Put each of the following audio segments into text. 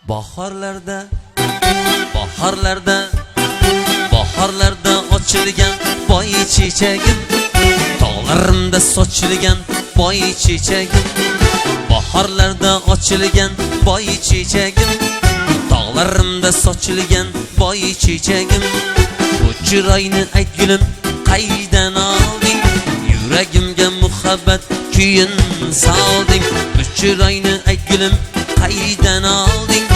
Bahorlarda ochilgan boy chechagim, tog'larimda sochilgan boy chechagim. Bahorlarda ochilgan boy chechagim, tog'larimda sochilgan boy chechagim. Bu chiroyni aytgulim qaydan olding? Yuragimga muhabbat kuyin solding. Bu chiroyni aytgulim qaydan olding?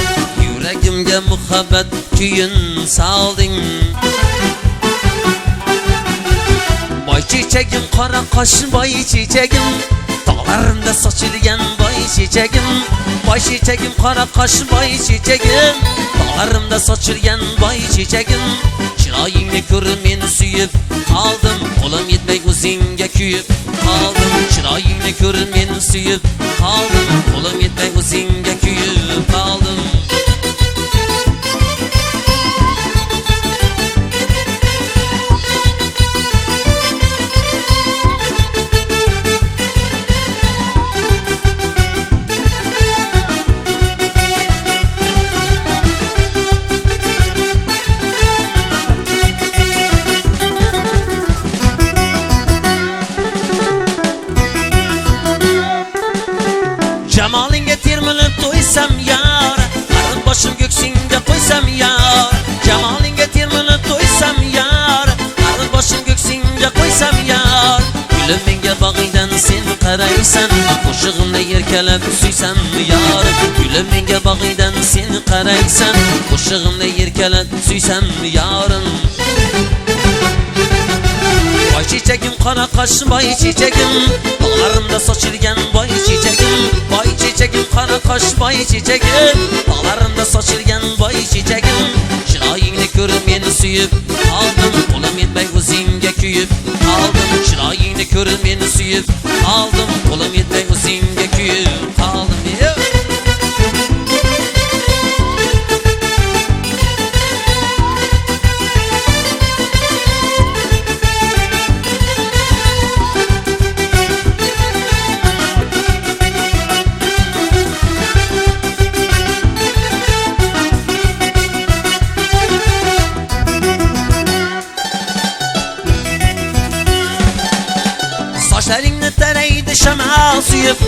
Yuragimga muhabbat kuyin solding. Boy chechagim, qora qosh boy chechagim, tog'larimda sochilgan boy chechagim. Boy chechagim, qora qosh boy chechagim, tog'larimda sochilgan boy chechagim. Chiroyingni ko'rib men suyib qoldim, qo'lim yetmay o'zingga kuyib qoldim. Chiroyingni ko'rib men suyib qoldim, qo'lim yetmay o'zingga kuyib qoldim. Jamolinga termilib to'ysam yar, qarin boshim ko'ksingga qo'ysam yar. Jamolinga termilib to'ysam yar, qarin boshim ko'ksingga qo'ysam yar. Gulim menga bag'ingdan sen qaraysan, qo'shig'imni erkalab suysam yar. Gulim menga bag'ingdan sen qaraysan, qo'shig'imni erkalab suysam yarim. Boy chechagim, qora qosh boy chechagim, tog'larimda sochilgan boy chechagim. Boy chechagim, qora qosh boy chechagim, tog'larimda sochilgan boy chechagim. Chiroyingni ko'rib men suyib qoldim, qo'lim yetmay o'zingga kuyib qoldim. Chiroyingni ko'rib men suyib qoldim, qo'lim yetmay o'zingga kuyib qoldim. Sochlaringni taraydi shama suyib,